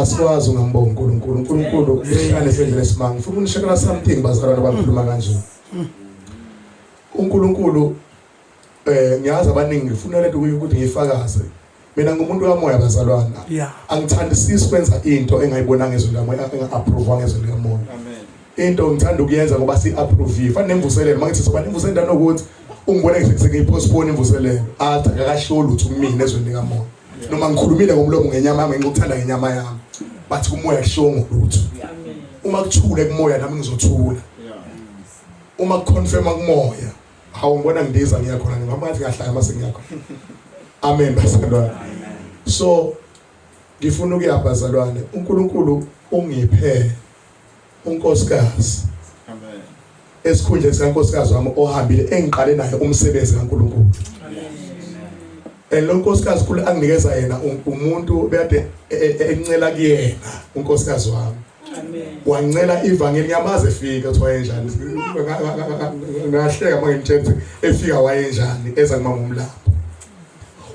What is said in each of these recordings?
Asikwazi ungambonga uNkulunkulu uhlale sendlela esimanga. Ufuna unishekela something bazalwane abakhuluma kanje. uNkulunkulu ngiyazi abaningi ngifuna lethu ukuthi ngifakaze. Mina ngumuntu kamoya bazalwana. Angithandisisi kwenza into engayibonanga ezweni lamoya enga-approve ngezweni likamoya. Amen. Into ngithanda ukuyenza ngoba si-approve. Fanele nemvuselelo mangithi soba nemvuselelo nokuthi ungibone ngiyipostpone imvuselelo. Akakasho lutho kumina ezweni likamoya. Noma ngikhulumile ngomlomo ngenyama yami ngikuthanda ngenyama yami. Bathi umoya kushongo lutho. Amen. Uma kuthule kumoya nami ngizothula. Uma kuconfirma kumoya awungibona ngidiza ngiyakhona ngihamba ngathi ngahlaya mase ngiyakhona. Amen bazalwane. So ngifuna ukuyabazalwane uNkulunkulu ungiphe unkosikazi. Amen. Esikhundleni sikankosikazi wami ohambile engiqale naye umsebenzi kaNkulunkulu. Amen. Lo nkosikazi kule anginikeza yena umuntu bekade encela kuyena unkosikazi wami. Amen. Wancela ivangeli ngiyamaze efika ukuthi wayenjani. Ngahleka manje ngithethe efika wayenjani eza kuma ngumlambo.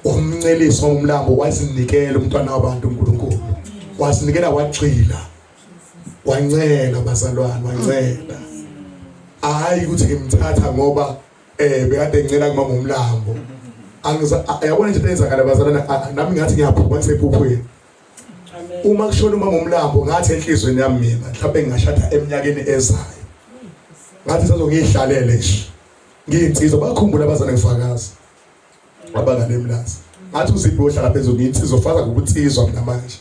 Umncelisi womlambo wazinikela umntwana wabantu uNkulunkulu. Wazinikela wagcila. Wancela bazalwane wancela. Hayi ukuthi ngimthatha ngoba bekade ngicela kuma ngumlambo. Yabona nje tenzakala bazalwane nami ngathi ngiyaphupha ngisephuphweni. Uma kushona uma ngumlambo ngathi enhlizweni yami mina mhlawumbe ngingashada eminyakeni ezayo. Ngathi sazongihlalele nje. Ngiyinsizwa bakhumbula abazane ngifakaza. Abangalemlazi. Ngathi uziphi ohlala phezulu insizwa ofaka ukutsizwa mina manje.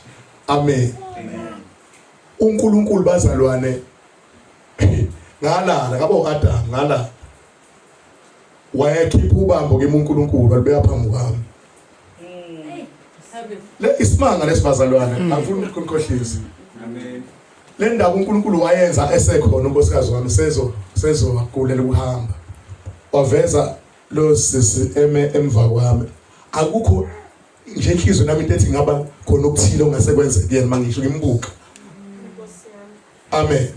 Amen. uNkulunkulu bazalwane ngalala ngabo Adam ngala wayekhipha ubambo kimi uNkulunkulu alibeka phambi kwami. Le isimanga lesibazalwane angifuni ukunikhohlisa. Amen. Le ndaba uNkulunkulu wayenza esekhona unkosikazi wami sezo wagulela ukuhamba. Waveza lo sisi emva kwami. Akukho nje inhliziyo nami into ethi ngaba khona ukuthile ongasekwenzeka yena mangisho ngimbuka. Amen.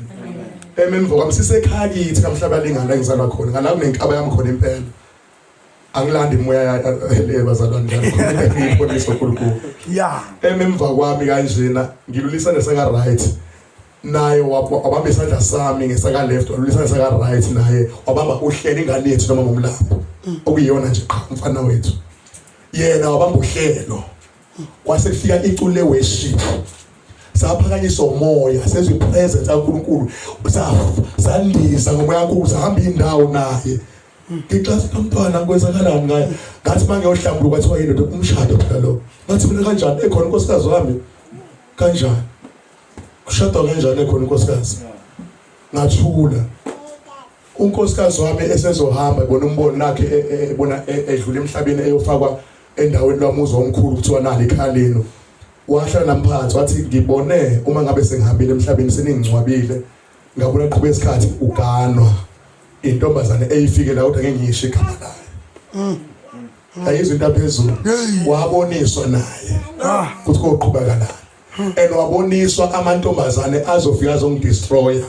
Emva kwami sisekhaya kithi kamhlaba lingana engizalwa khona ngala kunenkaba yami khona impela. Angilandi imoya bazalwane njalo ngiyifundisa uNkulunkulu. Emva kwami kanjena ngilulisa nesaka right. Naye wabamba isandla sami ngesaka left walulisa nesaka right naye wabamba uhlelo ingane yethu noma ngomlambo. Okuyiyona nje qha umfana wethu. Yena wabamba uhlelo. Kwase kufika iculo le-worship. Saphakanyiswa umoya sezwe presence kaNkulunkulu. Sandiza ngomoya kaNkulunkulu sahamba indawo naye. Ngiklasi kamntwana kwenzakalani ngaye. Ngathi mangiyohlambuluka kwathiwa yini umshado phela lo. Ngathi mina kanjani ekhona unkosikazi wami? Kanjani? Kushada kanjani ekhona unkosikazi? Ngathula. Unkosikazi wami esezohamba ebona umbono nakhe ebona edlula emhlabeni eyofakwa endaweni lwamuzo omkhulu kuthiwa nali ikhaleno. Wahlala namphansi wathi ngibone uma ngabe sengihambile emhlabeni seningcwabile ngabona qhubeka isikhathi uganwa intombazane eyifike la ukuthi ngeke ngisho igama layo. Ayizwe into phezulu. Waboniswa naye ukuthi koqhubeka la. Waboniswa amantombazane azofika azongidestroya.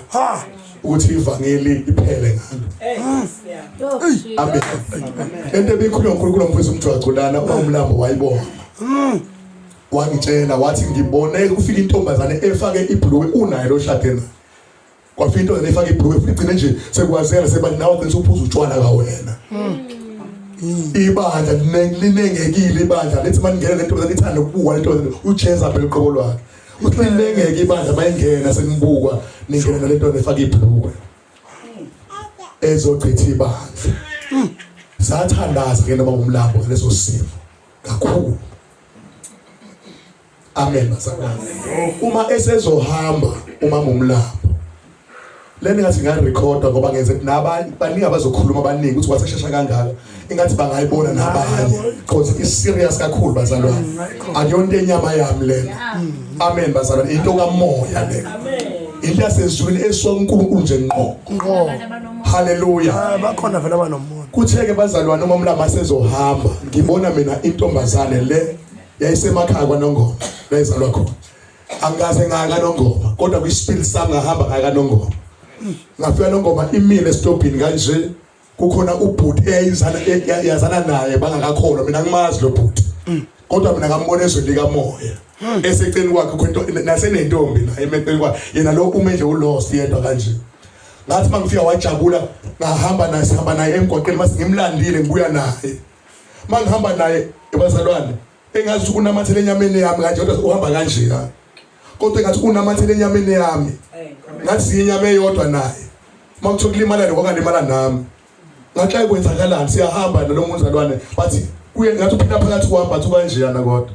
Ukuthi ivangeli iphele ngalo. Amen. Into ebikhulunywa uNkulunkulu mfowethu umjwagculana umlambo wayibona. Wangitshela wathi ngibone kufika intombazane efake ibhluwe unaye lo shadena. Kwafika intombazane efake ibhluwe futhi igcine nje sekwazela sebathi nawe qinisa uphuza utshwala kawena. Ibandla linengekile ibandla lethi maningena le ntombazane ithanda ukubuka le ntombazane ucheza phela iqobo lwakhe. Uthi linengeke ibandla bayingena senibukwa ningena le ntombazane efake ibhluwe. Ezochitha ibandla. Sathandaza ke noma umlambo leso simo kakhulu. Amen bazalwane. Uma esezohamba uma umlambo. Leni ngathi ngarecorda ngoba ngenze nabanye baningi abazokhuluma abaningi ukuthi waseshasha kangaka. Ingathi bangayibona nabanye. Because it's serious kakhulu bazalwane. Akuyonto enyama yami lena. Amen bazalwane. Into kamoya lena. Amen. Into yasezulwini eswa uNkulunkulu nje ngqo. Hallelujah. Bakhona vele abanomoya. Kutheke bazalwane uma umlambo asezohamba ngibona mina intombazane le yayisemakhaya kwaNongoma layizalwa khona. Angaze ngaka Nongoma kodwa kwispirit sami ngahamba ngaka Nongoma. Ngafika Nongoma imile stopini kanje kukhona ubhuti eyazana naye bangakakholwa mina ngimazi lo bhuti. Kodwa mina ngambona ezweni likamoya. eseceni kwakhe kwento nasenentombi la emeceni kwakhe yena lo ume nje ulost yedwa kanje ngathi mangifika wajabula ngahamba naye emgwaqeni mase ngimlandile ngibuya naye mangihamba naye ebazalwane engathi ukuthi unamathele enyameni yami kanje kodwa uhamba kanje ha kodwa engathi unamathele enyameni yami ngathi siyinyama eyodwa naye makuthiwa kulimala lokwalimala nami ngathi ayikwenzakalani siyahamba nalo muzalwane bathi kuye ngathi uphila phakathi kwami bathi kanjeyana kodwa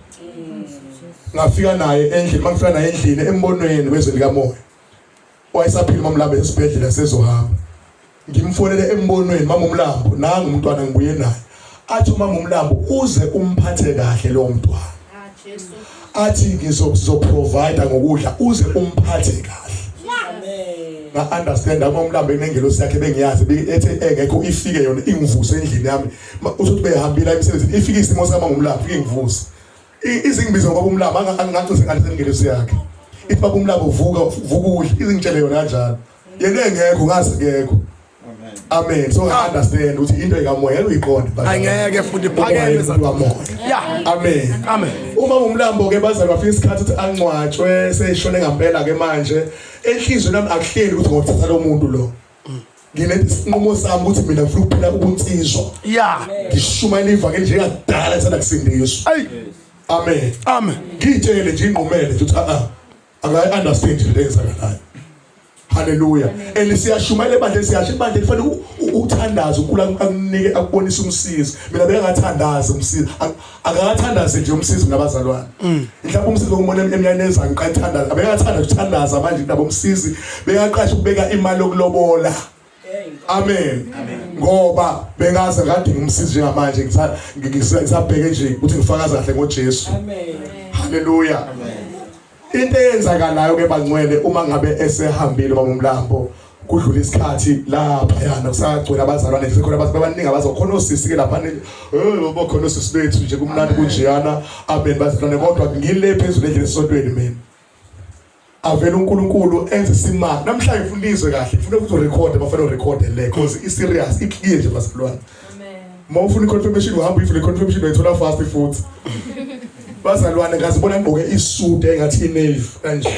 ngafika naye endlini mangifika naye endlini embonweni wezwe likamoya wayesaphila uMamlambo esibhedlela sezohamba ngimfonele embonweni mama uMlambo nanga umntwana ngibuye naye athi mama uMlambo uze umphathe kahle lo mntwana Jesu athi ngizoprovide ngokudla uze umphathe kahle amen na understand mama uMlambo enengelosi yakhe bengiyazi ethe engekho ifike yona ingivuse endlini yami uthi behambile emsebenzini ifike isimo sama uMlambo ifike ngivuse izingbizo ngoba uMlambo angacinga ngathi engelosi yakhe ithi baba uMlambo vuka udla izingitshele yona kanjalo yena engekho ngazi ngekho amen so I understand ukuthi into ekamoya uyiqonda angeke futhi phakeme zamoya yeah amen uma uMlambo ke bazali bafika isikhathi ukuthi angcwatshwe seshone ngempela ke manje enhlizweni nami akuhleli ukuthi ngothatha lo muntu lo nginesinqumo sami ukuthi mina ngifuna ukuphila ubunsizwa yeah ngishumayela ivangeli njengadala esanda kusindiswa amen ngitshele nje inqumele nje ukuthi I understand into ezakalayo hallelujah and siyashumayela ebandleni siyasho ibandla lifanele uthandaza uNkulunkulu akunike akubonisa umsizi mina bengathandaza umsizi akakathandaze nje umsizi nabazalwane mhlawumbe umsizi ngokumbona eminyakeni ezayo ngiqathandaza abekathanda ukuthandaza manje nabo umsizi bekaqasha ukubeka imali yokulobola amen ngoba bengaze ngadinga umsizi njengamanje ngisabheke nje ukuthi ngifakaza kahle ngoJesu amen hallelujah into eyenzakalayo ke bangcwele uma ngabe esehambile baba uMlambo kudlula isikhathi lapha yana kusagcwele abazalwane sekhona abaningi abazokhona osisi ke lapha baba khona osisi bethu nje kumnandi kunjeyana amen bazalwane kodwa ngile phezulu endlini esontweni mina avela uNkulunkulu enze simanga namhlanje ifundizwe kahle ufuna ukuthi urecord bafanele urecord le because i serious iclear nje bazalwane amen mawufuna iconfirmation uhamba ifule confirmation uyithola fast futhi bazalwane ngazibona ngigqoke isuit engathi inavy kanje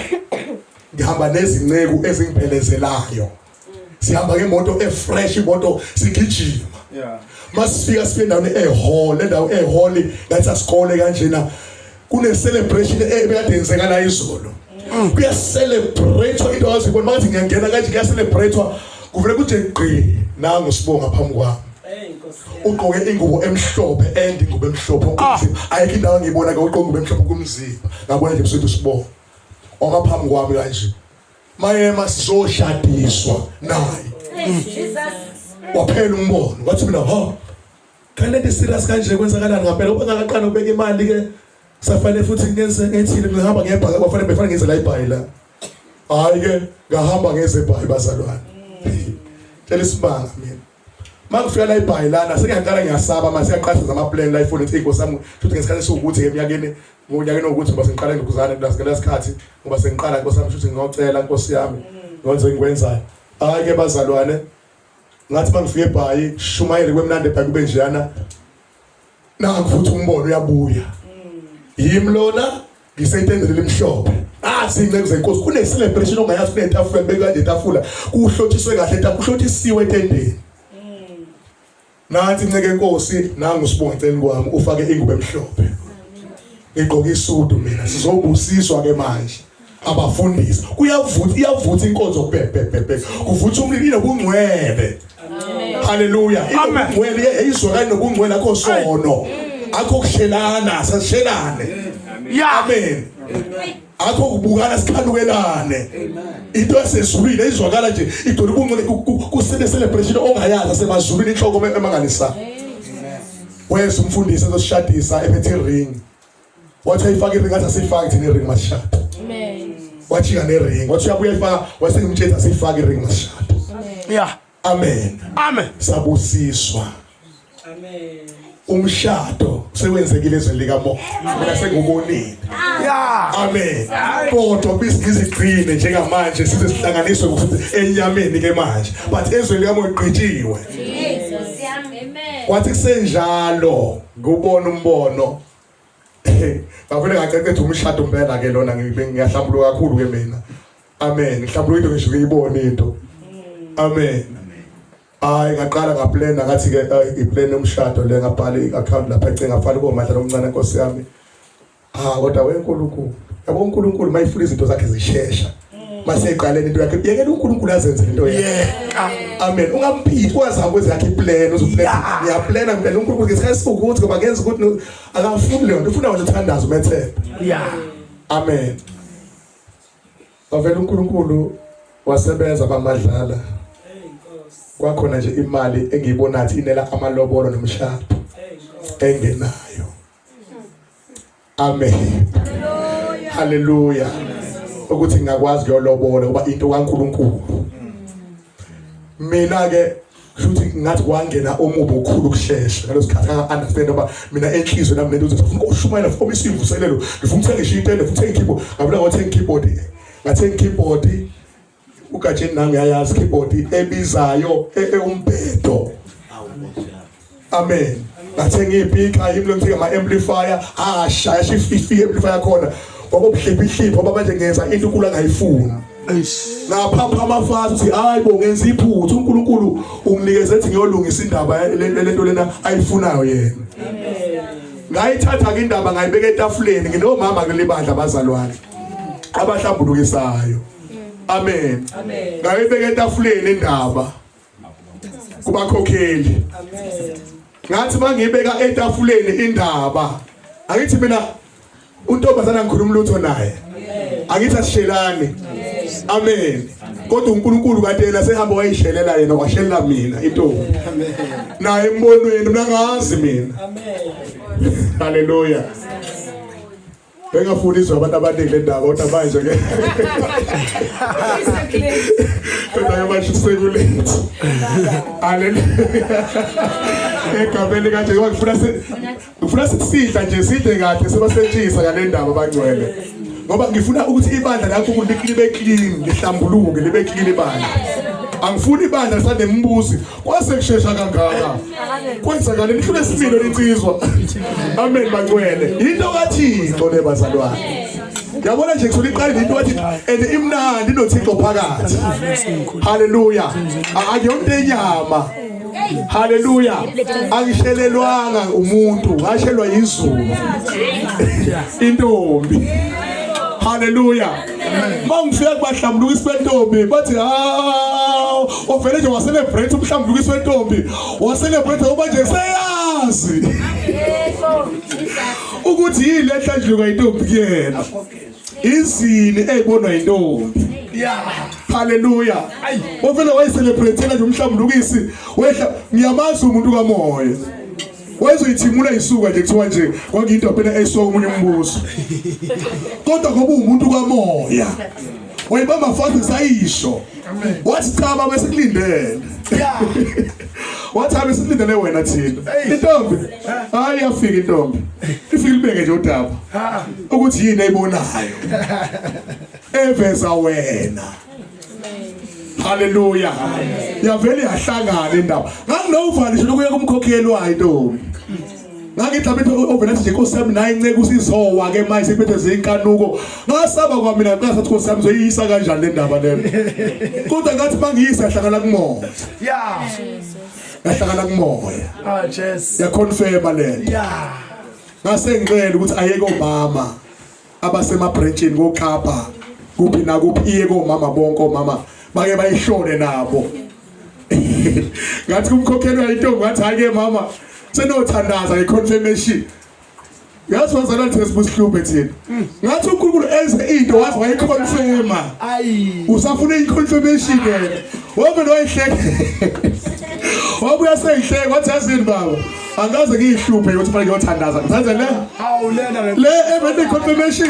ngihamba nezinceku ezingiphelezelayo sihamba ngemoto efresh imoto sigijima masifika sipendaweni ehall endawo ehall ngathi asikole kanjena kune celebration ebekade yenzeka la izolo kuya celebrate into azibona manje ngiyangena kanje kuya celebrate kuvele kuje gqi nangu sibonga phambi kwami ugqoke ingubo emhlophe and ingubo emhlophe kumzimba ayikho indawo ngiyibona ke ugqoke ingubo emhlophe kumzimba ngabona nje besithu sibonga ongaphambi kwami kanje maye masizoshadiswa naye Jesus waphela umbono wathi mina kanti serious kanje kwenzakalani ngempela uba ngaqala ubeka imali ke safanele futhi ngenze ngethile ngihamba ngebhaka bafanele befanele ngenze la ibhayi la hayi ke ngahamba ngeze ibhayi bazalwane tell isibanga mina makufika la ibhayi lana sengiyaqala ngiyasaba mase siyaqashisa ama plan la ifone ethi ngosami futhi ngesikhathi sokuthi eminyakeni ngonyakeni ukuthi ngoba sengiqala ngikuzana kulasela isikhathi ngoba sengiqala ngosami futhi ngiyocela Nkosi yami ngonze ngikwenzayo hayi ke bazalwane ngathi mangifika ebhayi shumayele kwemnandi ebhayi kube njeyana nangu futhi umbono uyabuya yimlona ngisayitendele limhlophe singeke zenkosi kune celebration ongayazi kunetafula bekade etafula kuhlotshiswe kahle etafula kuhlothisiwe etendeni nathi nceke Nkosi nangu sibonga eceleni kwami ufake ingubo emhlophe igqoka isudu mina sizobusiswa ke manje abafundisi iyavutha inkonzo bhebhebhebhe kuvutha umlilo inobungcwele haleluya inobungcwele eyizwakala inobungcwele akho sono akho kushelana sashelane amen akho kubukana sikhanukelane into esezulwini izwakala nje idole ubungcwele kusele celebration ongayazi asemazulwini inhloko emangalisa wese umfundisi ezosishadisa ephethe ring wathi ayifaka iring athi asifake thina iring masishada amen wathi ngane ring wathi uyabuya ifaka wasengimthetha asifake iring masishada amen sabusiswa amen umshado sewenzekile ezweni likaMoya mina sengubonile amen kodwa bisigcine njengamanje size sihlanganiswe ukuthi enyameni ke manje but ezweni likaMoya iqhitshiwe Jesus amen kwathi kusenjalo ngubona umbono ngavele ngacecetha umshado impela ke lona ngiyahlambuluka kakhulu ke mina. Amen. Ngihlambuluka into ngisho ngiyibona into. Amen. Hayi ngaqala ngaplana ngathi ke iplan yomshado le ngabhala iaccount lapha ecinga ngafaka koMahla omncane Nkosi yami. Kodwa weNkulunkulu. Yabo uNkulunkulu mayifuna izinto zakhe zishesha. Mase eqaleni into yakhe yekela uNkulunkulu azenze into yakhe. Amen. Ungamphiki kwazama kwenza yakhe iplan uzoplan. Ngiyaplana ngempela uNkulunkulu ngesikhathi ukuthi ngoba ngenza ukuthi akafuni leyo nto ufuna wena uthandaza umethemba. Amen. Bavela uNkulunkulu wasebenza bamadlala. Kwakhona nje imali engiyibona athi inela amalobolo nomshado engenayo. Amen. Hallelujah. Ukuthi ngakwazi kuyolobola kuba into kaNkulunkulu. Mina ke futhi ngathi kwangena omubi okhulu kushesha ngalesikhathi understand ngoba mina enhliziyo nami lento ngifuna ukushumayela for isivuselelo ngifuna ukuthenga ishitende ngifuna ukuthenga keyboard ngabula ngothenga keyboard ngathenga keyboard ugatsheni nangu yayazi keyboard ebizayo umbhedo. Amen. Ngathenga ipika yimi ngithenga ama amplifier shaya shififi amplifier khona wabobuhliphi ngoba manje ngenza into unkulu angayifuni. Ngaphapha amafazi uthi hayi bo ngenza iphutha uNkulunkulu unginikeze ethi ngiyolungisa indaba lento lena ayifunayo yena. Ngayithatha ke indaba ngayibeka etafuleni nginomama kulibandla abazalwane abahlambulukisayo. Amen. Ngayibeka etafuleni indaba kubakhokheli. Ngathi mangiyibeka etafuleni indaba angithi mina untombazana ngikhuluma lutho naye angithi asishelane. Amen. Kodwa uNkulunkulu kade yena sehamba wayishelela yena washelela mina intombi. Amen. Naye embonweni mina ngazi mina. Amen. Hallelujah. Bengafundiswa abantu abaningi le ndaba kodwa manje ke kodwa manje sekulate. Hallelujah. Egabeni kanje ngifuna sidla nje sidle kahle sebasetshisa ngale ndaba abangcwele. Ngoba ngifuna ukuthi ibandla lakho libe clean lihlambuluke libe clean ibandla. Angifuni ibandla sanembuzi kwase kushesha kangaka. Kwenzakala lihlule isibilo linsizwa. Amen bangcwele. Into kaThixo lebazalwane. Ngiyabona nje kusuka iqala into wathi imnandi noThixo phakathi. Hallelujah. Akuyonto enyama. Hallelujah. Angishelelwanga umuntu, ngashelwa izulu. Intombi. Hallelujah. Mangifika kubahlambulukisi bentombi bathi ovele nje waselebrate umhlambulukisi wentombi waselebrate ngoba nje seyazi ukuthi yile ehlanjuluka intombi kuyena izini eyibonwa intombi. Hallelujah. Ovele wayeselebrate nje umhlambulukisi wehla ngiyamazi umuntu kamoya wayezoyithimula isuka nje kuthiwa nje kwakuyinto phela esuka umunye umbuso kodwa ngoba umuntu kamoya wayibamba fast sayisho wathi cha baba sekulindele wathi abe sekulindele wena thina intombi hayi yafika intombi ifike libeke nje udaba ukuthi yini ayibonayo eveza wena. Hallelujah. Yavele yahlangana indaba. Nganginovalisho lokuya kumkhokheli wayo intombi. Ngakithi lapho ovela nje Nkosi yami naye inceke usizowa ke manje sephethe zenkanuko. Ngasaba kwa mina xa sathi Nkosi yami zoyisa kanjani le ndaba leyo. Kodwa ngathi mangiyisa yahlangana kumoya. Yahlangana kumoya. Jesus. Ya confirm le. Ngase ngicela ukuthi ayeke omama abasema branchini koKapa kuphi nakuphi iye komama bonke omama bake bayishone nabo. Ngathi kumkhokheli wayintombi ngathi ake mama senothandaza ngeconfirmation. Yazi wazala lithi sibusihluphe thina. Ngathi uNkulunkulu enze into wazi wayiconfirma. Usafuna iconfirmation ke. Wabona wayihleka. Wabuya seyihleka wathi yazini baba. Angaze ngiyihluphe ukuthi fanele ngiyothandaza. Ngizanze le? Awulena le evele confirmation.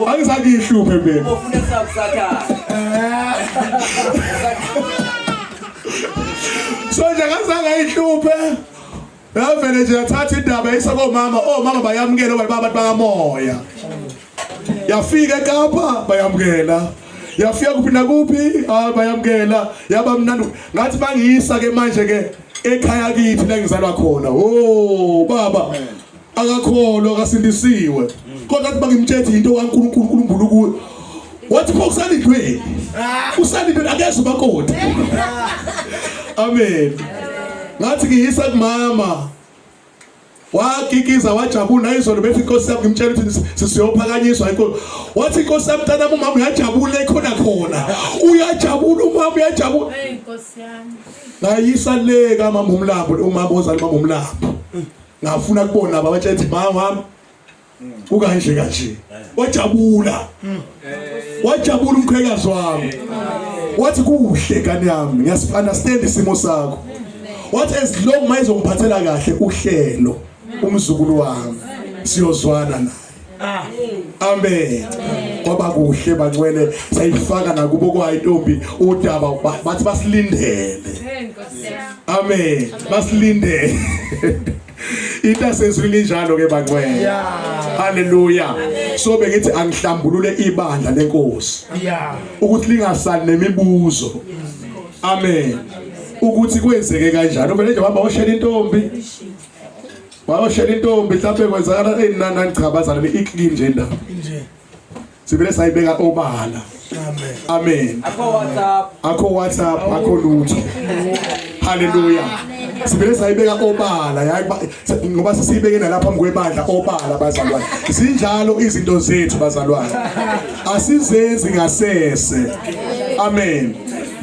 Angizange ngiyihluphe mina. Ufuna ukusathana. So nje ngazange ngiyihluphe. Yavele nje yathatha indaba isakomama, omama bayamukela abantu bakamoya. Yafika eKapa bayamukela. Yafika kuphi nakuphi bayamukela. Yaba mnandi. Ngathi bangiyisa ke manje ke ekhaya kithi la ngizalwa khona. Baba akakholwa akasindisiwe kodwa athi bangimthethe into kaNkulunkulu uNkulunkulu kuwe wathi pho kusalindweni usalindweni akeze bakode amen ngathi ngiyisa kumama wagigiza wajabula izolo bethi inkosi yami ngimtshela ukuthi siyophakanyiswa inkosi wathi inkosi yami mntana umama uyajabula ekhona khona uyajabula umama uyajabula inkosi yami ngayisa le kaMama uMlambo umama ozali mama uMlambo ngafuna kubona abatshethi mama wami ukanje kanje wajabula umkhwekazi wami wathi kuhle kani yami ngiyasunderstand isimo sakho wathi as long mayizongiphathela kahle uhlelo umzukulu wami siyozwana naye amen kwaba kuhle bangcwele sayifaka nakubo kwayintombi udaba bathi basilindele amen basilindele into sezwile njalo ke bangcwele haleluya so bengithi angihlambulule ibandla lenkosi ukuthi lingasali nemibuzo amen ukuthi kwenzeke kanjani vele nje baba oshela intombi mhlawumbe kwenzakala enani cha bazalwane iclean nje ndaba nje sibele sayibeka obala amen akho WhatsApp akho lutho haleluya sibele sayibeka obala yayi ngoba sisibeke nalapha amkwebandla obala bazalwane sinjalo izinto zethu bazalwane asizenzi ngasese amen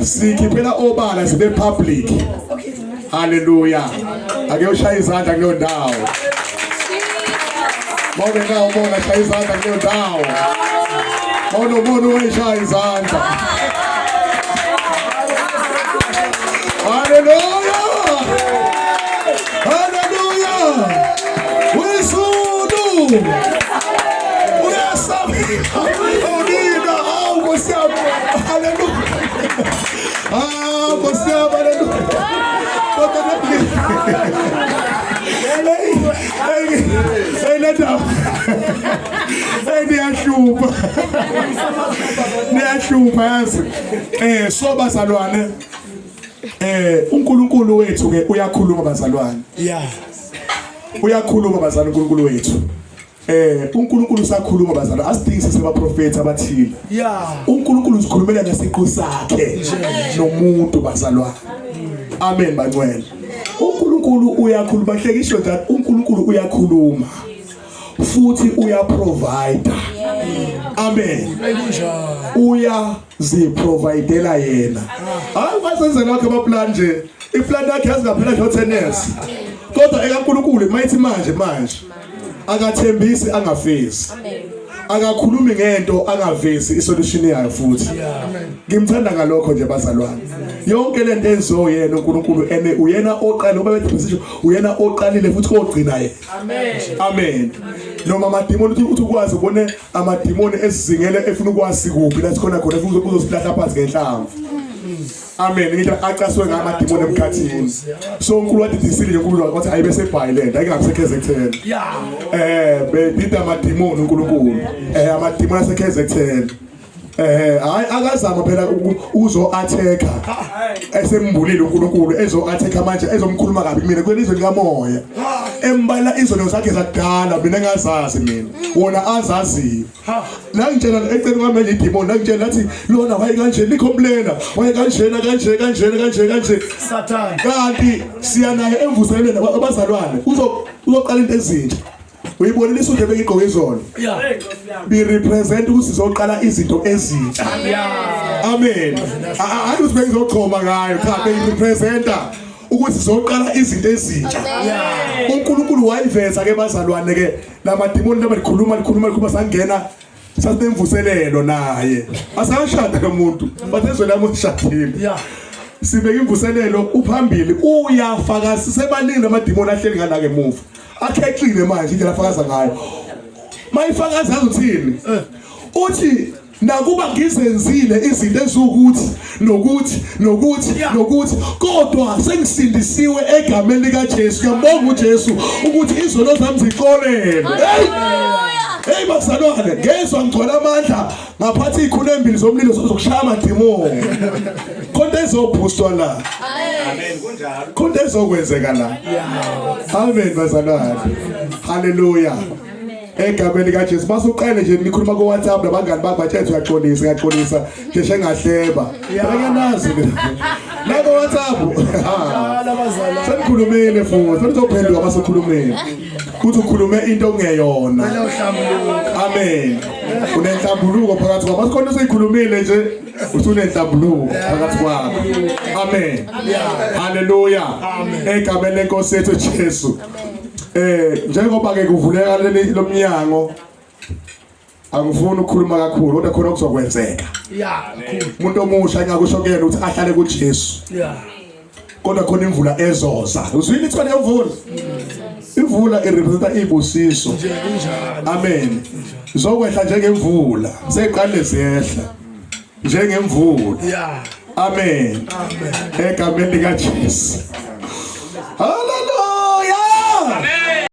sikhiphela obala zibe public haleluya ake ushaya izandla kuleyo ndawo bonke ngawo bona shaya izandla kuleyo ndawo bona uyishaya izandla haleluya haleluya wisulu uyasabika onina awusiyama haleluya kusiyama haleluya niyashupha yazi so bazalwane uNkulunkulu wethu ke uyakhuluma bazalwane uyakhuluma bazalwane uNkulunkulu wethu uNkulunkulu usakhuluma bazalwane asidingi sebaprofeti abathile uNkulunkulu uzikhulumela ngesiqu sakhe nomuntu bazalwane amen bangcwele uNkulunkulu uyakhuluma hlekisho that uNkulunkulu uyakhuluma futhi uyaprovide amen uyaziprovidela yena awubasenze lakho amaplan nje iplan yakhe yazingaphela nje 10 years kodwa ekaNkulunkulu mayithi manje akathembisi angafezi akakhulumi ngento angavezi isolution yayo futhi ngimthanda ngalokho nje bazalwane yonke lento enzoyena uNkulunkulu uyena oqala ngoba bethi position uyena oqalile futhi ogcina yena amen noma amadimoni uthi ukwazi ubone amadimoni esizingele efuna ukwazi kuphi la sikhona khona futhi uzosilahla phansi ngenhlamvu amen ngithi acaswe ngamadimoni emkhathini so uNkulunkulu wathi disile uNkulunkulu wathi ayibese violent ayingakusekheze ekutheni bedida amadimoni uNkulunkulu amadimoni asekheze ekutheni hayi akazama phela uzo attacker esembulile uNkulunkulu ezo attacker manje ezomkhuluma kabi mina kwelizwe likamoya embala izono zakhe zakudala mina engazazi mina wona azaziyo la ngitshela eceleni kwami le demon la ngitshela lathi lona waye kanje licomplainer waye kanje Satan kanti siya naye emvuselweni abazalwane uzoqala into ezintsha uyibonile isonto ebekigqoke izolo be represent ukuthi sizoqala izinto ezintsha amen hayi ukuthi bengizochoma ngayo cha be representa ukuthi sizoqala izinto ezintsha uNkulunkulu wayiveza ke bazalwane ke lamadimoni labalikhuluma sangena sasemvuselelo naye asashada lomuntu bathezwe lamo shadile sibeka imvuselelo uphambili uyafakaza sebaningi amadimoni ahleli ngala ke emuva akhexile manje indlela afakaza ngayo mayifakaza uthini uthi nakuba ngizenzile izinto ezukuthi nokuthi kodwa sengisindisiwe egameni likaJesu ngiyambonga uJesu ukuthi izono zami ziqolele hey bazalwane ngezwe ngicela amandla ngaphathi ikhulu embili zomlilo zokushaya amadimoni konke khona ezobhustwa la. Amen kunjalo. Khona ezokwenzeka la. Amen bazalwane. Hallelujah. Egameni kaJesu masuqale nje nikhuluma ku WhatsApp nabangani bakho bathethe uyaxolisa nje engahleba. Bayanazi la ku WhatsApp. Senikhulumile futhi senizophendula masukhulumile. Kuthi ukhulume into ongeyona. Amen. Unenhlambuluko phakathi kwakho. Masikhona seyikhulumile nje uthi unenhlambuluko phakathi kwakho. Amen. Hallelujah. Egameni lenkosi yethu Jesu. Njengoba ke kuvuleka lomnyango angifuni ukukhuluma kakhulu kodwa khona kuzokwenzeka. Umuntu omusha engakushokela ukuthi ahlale kuJesu. Kodwa khona imvula ezoza. Uzwile ithwa lemvula? Imvula irepresenta ibusiso. Amen. Zokwehla njengemvula, seqale ziyehla njengemvula. Amen. Egameni likaJesu.